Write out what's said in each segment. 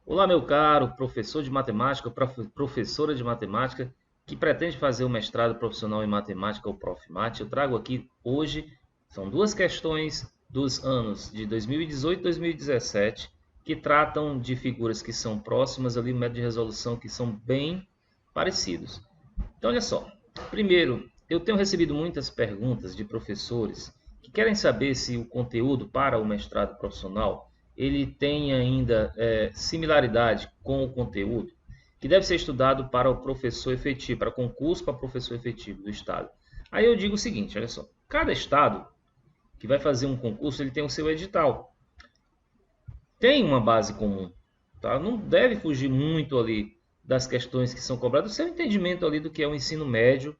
Olá, meu caro professor de matemática, professora de matemática que pretende fazer o mestrado profissional em matemática ou Profmat. Eu trago aqui hoje, são duas questões dos anos de 2018 e 2017 que tratam de figuras que são próximas ali, no método de resolução que são bem parecidos. Então, olha só. Primeiro, eu tenho recebido muitas perguntas de professores que querem saber se o conteúdo para o mestrado profissional ele tem ainda similaridade com o conteúdo que deve ser estudado para o professor efetivo, para concurso para professor efetivo do estado. Aí eu digo o seguinte, olha só, cada estado que vai fazer um concurso ele tem o seu edital, tem uma base comum, tá? Não deve fugir muito ali das questões que são cobradas, o seu entendimento ali do que é o ensino médio,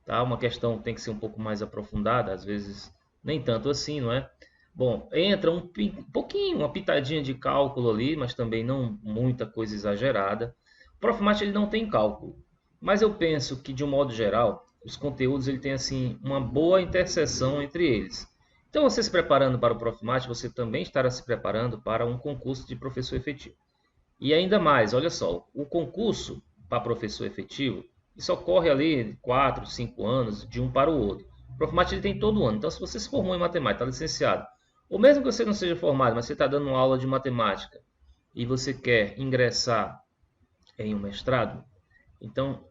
tá? Uma questão tem que ser um pouco mais aprofundada, às vezes nem tanto assim, não é? Bom, entra um pouquinho, uma pitadinha de cálculo ali, mas também não muita coisa exagerada. O Profmat ele não tem cálculo, mas eu penso que de um modo geral, os conteúdos ele tem assim uma boa interseção entre eles. Então, você se preparando para o Profmat, você também estará se preparando para um concurso de professor efetivo. E ainda mais, olha só, o concurso para professor efetivo, isso ocorre ali 4, 5 anos de um para o outro. O Profmat ele tem todo ano. Então, se você se formou em matemática, está licenciado, ou mesmo que você não seja formado, mas você está dando uma aula de matemática e você quer ingressar em um mestrado, então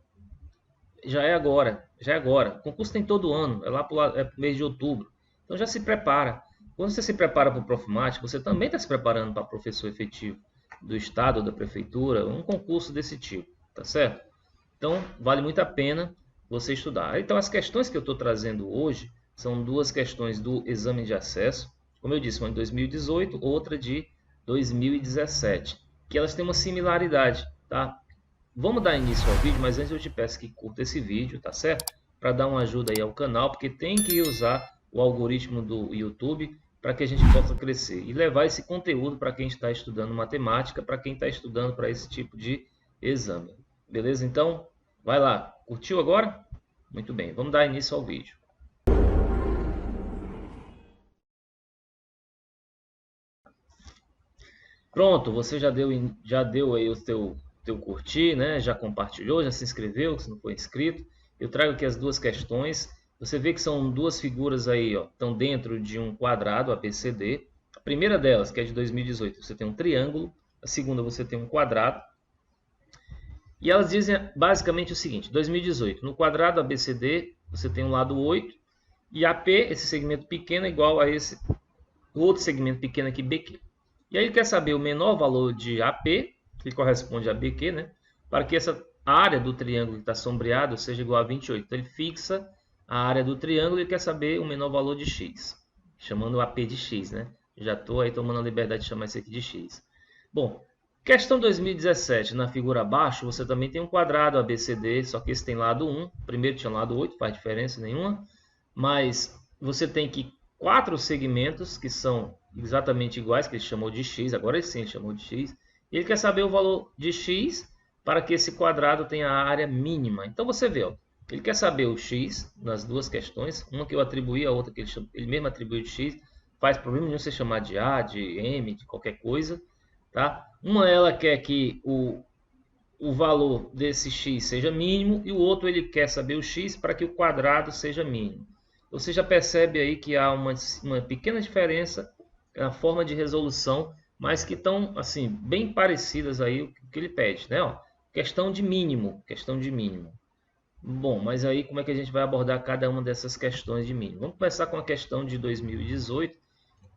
já é agora, já é agora. O concurso tem todo ano, é lá para o mês de outubro. Então já se prepara. Quando você se prepara para o Profmat, você também está se preparando para professor efetivo do estado ou da prefeitura, um concurso desse tipo, tá certo? Então vale muito a pena você estudar. Então as questões que eu estou trazendo hoje são duas questões do exame de acesso, como eu disse, uma de 2018, outra de 2017, que elas têm uma similaridade, tá? Vamos dar início ao vídeo, mas antes eu te peço que curta esse vídeo, tá certo? Para dar uma ajuda aí ao canal, porque tem que usar o algoritmo do YouTube para que a gente possa crescer e levar esse conteúdo para quem está estudando matemática, para quem está estudando para esse tipo de exame. Beleza? Então, vai lá. Curtiu agora? Muito bem, vamos dar início ao vídeo. Pronto, você já deu aí o teu curtir, né? Já compartilhou, já se inscreveu, se não for inscrito. Eu trago aqui as duas questões. Você vê que são duas figuras aí, ó, estão dentro de um quadrado ABCD. A primeira delas, que é de 2018, você tem um triângulo. A segunda, você tem um quadrado. E elas dizem basicamente o seguinte: 2018, no quadrado ABCD, você tem um lado 8 e AP, esse segmento pequeno, é igual a esse outro segmento pequeno aqui, BQ. E aí ele quer saber o menor valor de AP, que corresponde a BQ, né? Para que essa área do triângulo que está sombreado seja igual a 28. Então ele fixa a área do triângulo e quer saber o menor valor de x, chamando o AP de x, né? Já estou aí tomando a liberdade de chamar isso aqui de x. Bom, questão 2017, na figura abaixo, você também tem um quadrado ABCD, só que esse tem lado 1, primeiro tinha lado 8, faz diferença nenhuma, mas você tem que 4 segmentos que são exatamente iguais, que ele chamou de x, agora sim ele chamou de x, e ele quer saber o valor de x para que esse quadrado tenha a área mínima. Então você vê, ó, ele quer saber o x nas duas questões, uma que eu atribuí, a outra que ele mesmo atribuiu de x, faz problema nenhum você chamar de a, de m, de qualquer coisa, tá? Uma ela quer que o valor desse x seja mínimo e o outro ele quer saber o x para que o quadrado seja mínimo. Você já percebe aí que há uma pequena diferença na forma de resolução, mas que estão assim bem parecidas aí o que ele pede, né? Ó, questão de mínimo, questão de mínimo. Bom, mas aí como é que a gente vai abordar cada uma dessas questões de mínimo? Vamos começar com a questão de 2018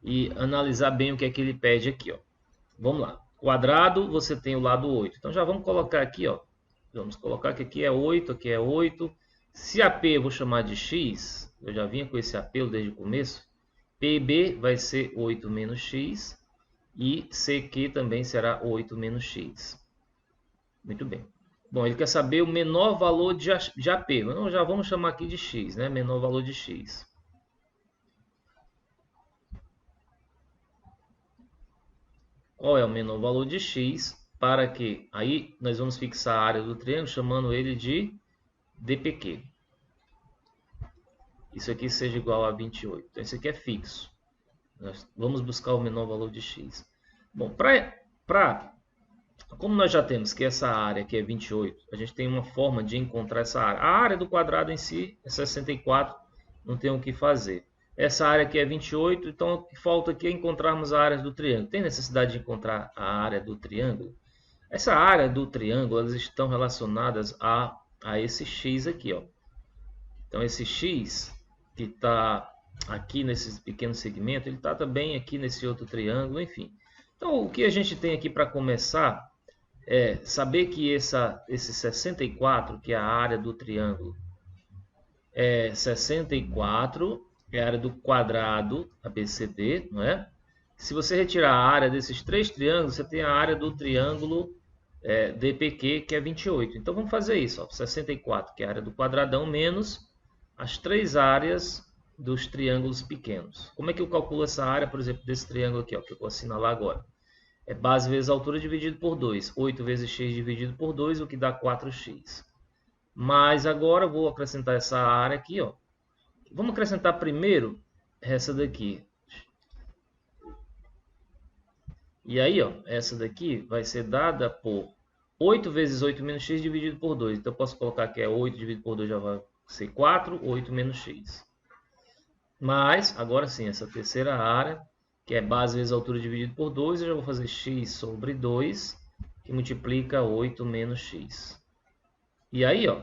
e analisar bem o que é que ele pede aqui, ó. Vamos lá. Quadrado, você tem o lado 8. Então já vamos colocar aqui, ó. Vamos colocar que aqui é 8, aqui é 8. Se AP eu vou chamar de x, eu já vinha com esse apelo desde o começo. PB vai ser 8 menos x. E CQ também será 8 menos x. Muito bem. Bom, ele quer saber o menor valor de AP. Então já vamos chamar aqui de x, né? Menor valor de x. Qual é o menor valor de x para que aí nós vamos fixar a área do triângulo chamando ele de dpq. Isso aqui seja igual a 28. Então isso aqui é fixo. Nós vamos buscar o menor valor de x. Bom, para como nós já temos que essa área aqui é 28, a gente tem uma forma de encontrar essa área. A área do quadrado em si é 64, não tem o que fazer. Essa área aqui é 28, então o que falta aqui é encontrarmos a área do triângulo. Tem necessidade de encontrar a área do triângulo? Essa área do triângulo, elas estão relacionadas a esse x aqui, ó. Então esse x que está aqui nesse pequeno segmento, ele está também aqui nesse outro triângulo, enfim. Então o que a gente tem aqui para começar é saber que esse 64, que é a área do triângulo, é 64, é a área do quadrado ABCD, não é? Se você retirar a área desses três triângulos, você tem a área do triângulo DPQ, que é 28. Então vamos fazer isso, ó, 64, que é a área do quadradão, menos as três áreas dos triângulos pequenos. Como é que eu calculo essa área, por exemplo, desse triângulo aqui, ó, que eu vou assinalar agora? É base vezes altura dividido por 2. 8 vezes x dividido por 2, o que dá 4x. Mas agora eu vou acrescentar essa área aqui, ó. Vamos acrescentar primeiro essa daqui. E aí, ó, essa daqui vai ser dada por 8 vezes 8 menos x dividido por 2. Então eu posso colocar que é 8 dividido por 2 já vai ser 4, 8 menos x. Mas, agora sim, essa terceira área, que é base vezes altura dividido por 2, eu já vou fazer x sobre 2, que multiplica 8 menos x. E aí, ó,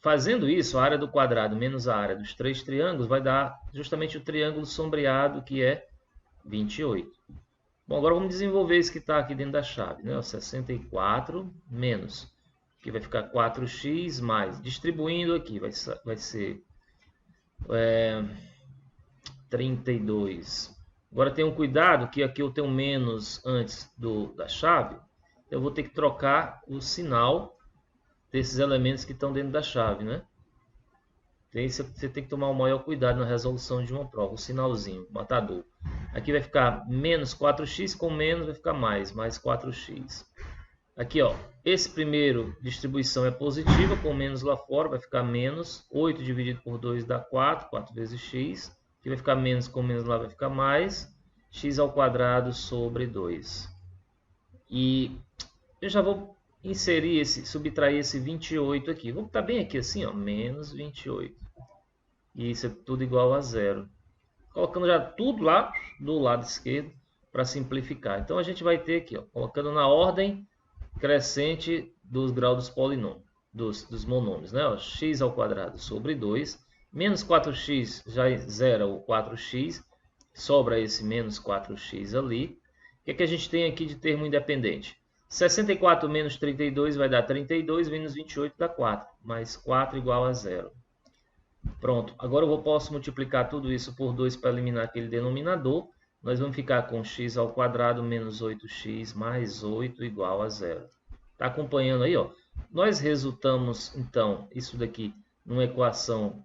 fazendo isso, a área do quadrado menos a área dos três triângulos vai dar justamente o triângulo sombreado, que é 28. Bom, agora vamos desenvolver isso que está aqui dentro da chave, né? 64 menos, que vai ficar 4x mais, distribuindo aqui, vai ser 32. Agora tenham cuidado que aqui eu tenho menos antes da chave. Eu vou ter que trocar o sinal desses elementos que estão dentro da chave, né? Você tem que tomar o maior cuidado na resolução de uma prova. O sinalzinho, o matador. Aqui vai ficar menos 4x, com menos vai ficar mais 4x. Aqui, ó, esse primeiro distribuição é positiva, com menos lá fora vai ficar menos. 8 dividido por 2 dá 4, 4 vezes x. Aqui vai ficar menos, com menos lá vai ficar mais. X ao quadrado sobre 2. E eu já vou inserir subtrair esse 28 aqui. Vou botar bem aqui assim, ó, menos 28. E isso é tudo igual a zero. Colocando já tudo lá do lado esquerdo para simplificar. Então a gente vai ter aqui, ó, colocando na ordem crescente dos graus dos polinômios, dos monômios, né? Ó, x ao quadrado sobre 2, menos 4x já zera o 4x, sobra esse menos 4x ali. O que é que a gente tem aqui de termo independente? 64 menos 32 vai dar 32, menos 28 dá 4, mais 4 igual a zero. Pronto, agora eu posso multiplicar tudo isso por 2 para eliminar aquele denominador. Nós vamos ficar com x ao quadrado menos 8x mais 8 igual a zero. Está acompanhando aí, ó? Nós resultamos, então, isso daqui numa equação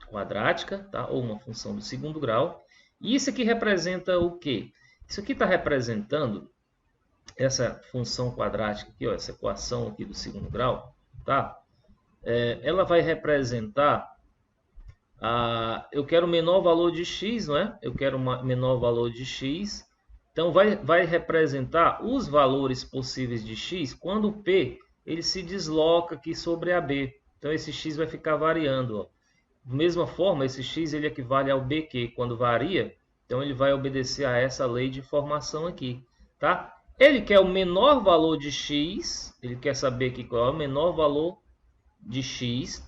quadrática, tá? Ou uma função do segundo grau. E isso aqui representa o quê? Isso aqui está representando essa função quadrática aqui, ó, essa equação aqui do segundo grau, tá? Ela vai representar eu quero o menor valor de x, não é? Eu quero um menor valor de x. Então vai representar os valores possíveis de x quando o p ele se desloca aqui sobre a b. Então esse x vai ficar variando, ó. Da mesma forma, esse x ele equivale ao bq quando varia, então ele vai obedecer a essa lei de formação aqui, tá? Ele quer o menor valor de x, ele quer saber aqui qual é o menor valor de x,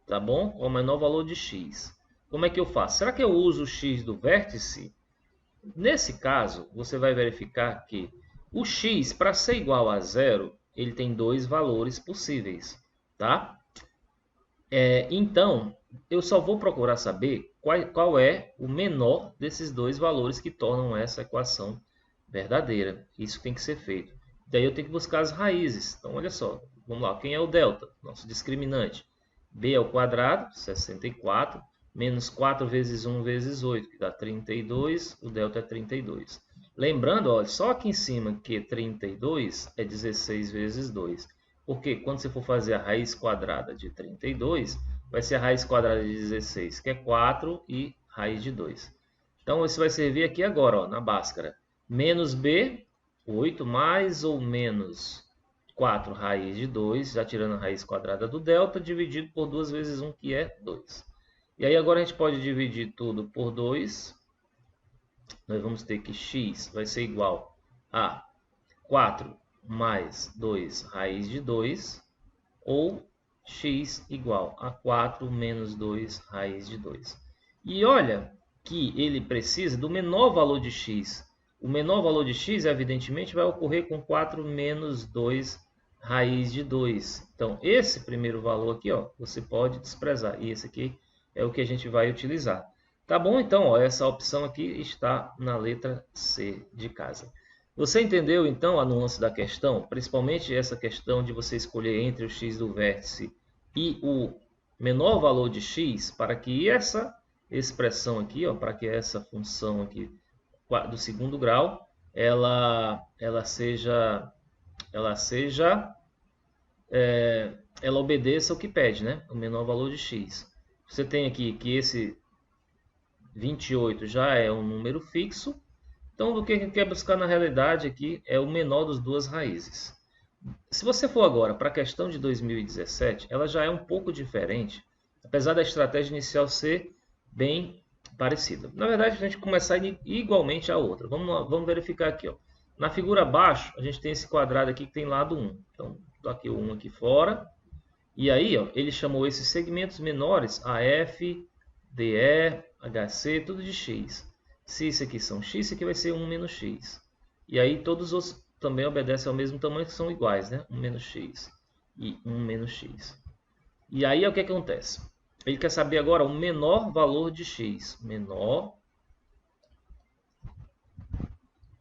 tá bom? Qual é o menor valor de x. Como é que eu faço? Será que eu uso o x do vértice? Nesse caso, você vai verificar que o x, para ser igual a zero, ele tem dois valores possíveis, tá? Então, eu só vou procurar saber qual é o menor desses dois valores que tornam essa equação verdadeira. Isso tem que ser feito. Daí eu tenho que buscar as raízes. Então, olha só. Vamos lá. Quem é o delta? Nosso discriminante. B ao quadrado, 64, menos 4 vezes 1 vezes 8, que dá 32. O delta é 32. Lembrando, olha, só aqui em cima que 32 é 16 vezes 2. Porque quando você for fazer a raiz quadrada de 32, vai ser a raiz quadrada de 16, que é 4, e raiz de 2. Então, isso vai servir aqui agora, ó, na Bhaskara. Menos b, 8, mais ou menos 4 raiz de 2, já tirando a raiz quadrada do delta, dividido por 2 vezes 1, que é 2. E aí agora a gente pode dividir tudo por 2. Nós vamos ter que x vai ser igual a 4 mais 2 raiz de 2, ou x igual a 4 menos 2 raiz de 2. E olha que ele precisa do menor valor de x. O menor valor de x, evidentemente, vai ocorrer com 4 menos 2 raiz de 2. Então, esse primeiro valor aqui, ó, você pode desprezar. E esse aqui é o que a gente vai utilizar. Tá bom? Então, ó, essa opção aqui está na letra C de casa. Você entendeu, então, a nuance da questão? Principalmente essa questão de você escolher entre o x do vértice e o menor valor de x, para que essa expressão aqui, ó, para que essa função aqui do segundo grau, ela obedeça o que pede, né? O menor valor de x. Você tem aqui que esse 28 já é um número fixo. Então, o que a gente quer buscar na realidade aqui é o menor das duas raízes. Se você for agora para a questão de 2017, ela já é um pouco diferente, apesar da estratégia inicial ser bem parecida. Na verdade, a gente começar igualmente a outra. Vamos verificar aqui. Ó. Na figura abaixo, a gente tem esse quadrado aqui que tem lado 1. Então, estou aqui o 1 aqui fora. E aí, ó, ele chamou esses segmentos menores AF, DE, HC, tudo de x. Se isso aqui são x, isso aqui vai ser 1 menos x. E aí todos os também obedecem ao mesmo tamanho, que são iguais, né? 1 menos x e 1 menos x. E aí o que acontece? Ele quer saber agora o menor valor de x. Menor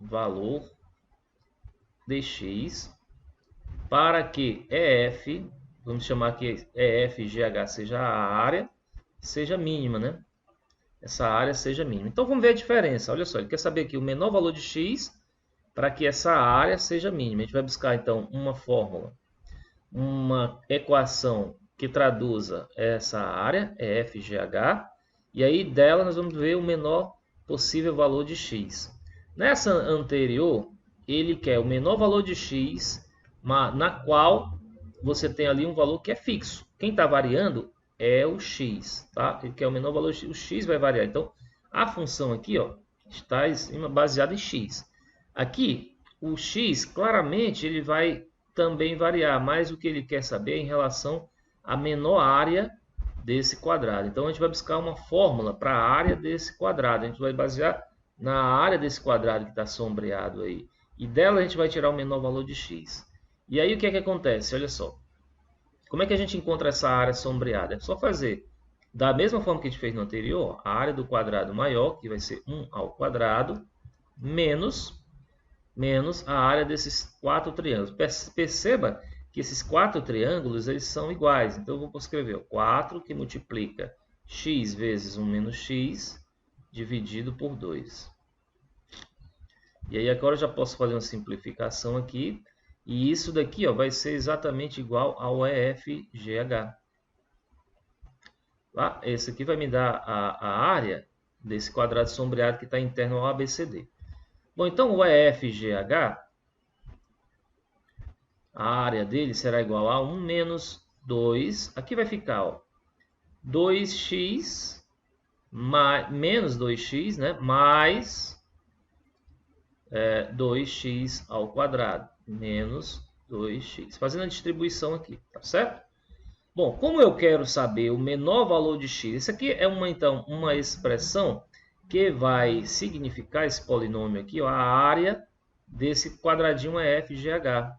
valor de x para que EF, vamos chamar que EFGH seja a área, seja mínima, né? Essa área seja mínima. Então, vamos ver a diferença. Olha só, ele quer saber aqui o menor valor de x para que essa área seja mínima. A gente vai buscar, então, uma fórmula, uma equação que traduza essa área, EFGH, e aí dela nós vamos ver o menor possível valor de x. Nessa anterior, ele quer o menor valor de x, na qual você tem ali um valor que é fixo. Quem está variando é o x, tá? Ele quer o menor valor, o x vai variar. Então, a função aqui, ó, está baseada em x. Aqui, o x, claramente, ele vai também variar, mas o que ele quer saber é em relação à menor área desse quadrado. Então, a gente vai buscar uma fórmula para a área desse quadrado. A gente vai basear na área desse quadrado que está sombreado aí. E dela a gente vai tirar o menor valor de x. E aí, o que é que acontece? Olha só. Como é que a gente encontra essa área sombreada? É só fazer da mesma forma que a gente fez no anterior, a área do quadrado maior, que vai ser 1 ao quadrado, menos a área desses 4 triângulos. Perceba que esses 4 triângulos eles são iguais. Então, eu vou escrever 4 que multiplica x vezes 1 menos x, dividido por 2. E aí, agora eu já posso fazer uma simplificação aqui. E isso daqui, ó, vai ser exatamente igual ao EFGH. Tá? Esse aqui vai me dar a área desse quadrado sombreado que está interno ao ABCD. Bom, então o EFGH, a área dele será igual a 1 menos 2. Aqui vai ficar, ó, 2x menos 2x, né? Mais 2x ao quadrado. Menos 2x. Fazendo a distribuição aqui, tá certo? Bom, como eu quero saber o menor valor de x, isso aqui é então, uma expressão que vai significar esse polinômio aqui, ó, a área desse quadradinho EFGH.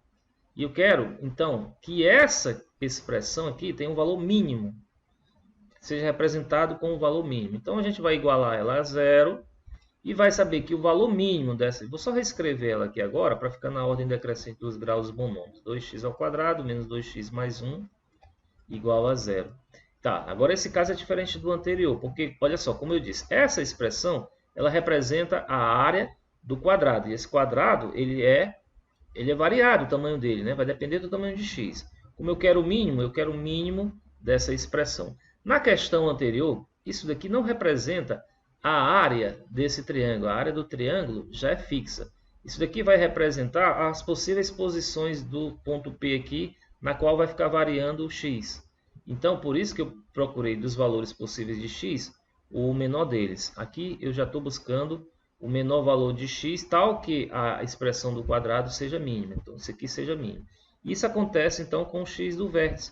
E eu quero, então, que essa expressão aqui tenha um valor mínimo, seja representado com um valor mínimo. Então, a gente vai igualar ela a zero. E vai saber que o valor mínimo dessa... Vou só reescrever ela aqui agora para ficar na ordem decrescente dos graus dos monômios. 2x ao quadrado menos 2x mais 1 igual a zero. Tá, agora esse caso é diferente do anterior, porque, olha só, como eu disse, essa expressão ela representa a área do quadrado. E esse quadrado, ele é variado o tamanho dele, né? Vai depender do tamanho de x. Como eu quero o mínimo dessa expressão. Na questão anterior, isso daqui não representa a área desse triângulo. A área do triângulo já é fixa. Isso daqui vai representar as possíveis posições do ponto P aqui, na qual vai ficar variando o x. Então, por isso que eu procurei dos valores possíveis de x, o menor deles. Aqui eu já estou buscando o menor valor de x, tal que a expressão do quadrado seja mínima. Então, isso aqui seja mínimo. Isso acontece, então, com o x do vértice.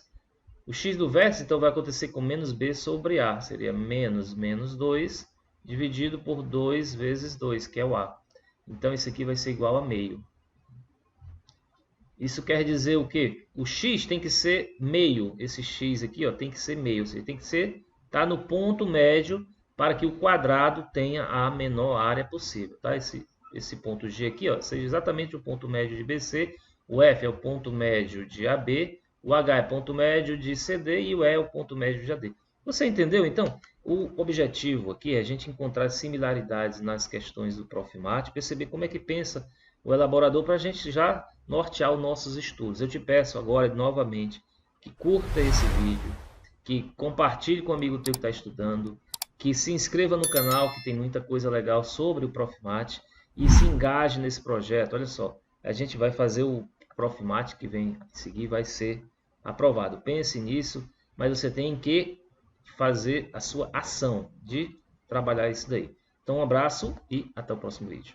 O x do vértice, então, vai acontecer com menos b sobre a. Seria menos 2 dividido por 2 vezes 2, que é o a. Então, isso aqui vai ser igual a meio. Isso quer dizer o quê? O x tem que ser meio. Esse x aqui ó, tem que ser meio. Ou seja, tem que estar no ponto médio para que o quadrado tenha a menor área possível. Tá? Esse ponto G aqui ó, seja exatamente o ponto médio de BC. O F é o ponto médio de AB. O H é o ponto médio de CD. E o E é o ponto médio de AD. Você entendeu? Então, o objetivo aqui é a gente encontrar similaridades nas questões do Profimat, perceber como é que pensa o elaborador para a gente já nortear os nossos estudos. Eu te peço agora novamente que curta esse vídeo, que compartilhe com o amigo teu que está estudando, que se inscreva no canal que tem muita coisa legal sobre o Profimat e se engaje nesse projeto. Olha só, a gente vai fazer o Profimat que vem a seguir, vai ser aprovado. Pense nisso, mas você tem que fazer a sua ação de trabalhar isso daí. Então um abraço e até o próximo vídeo.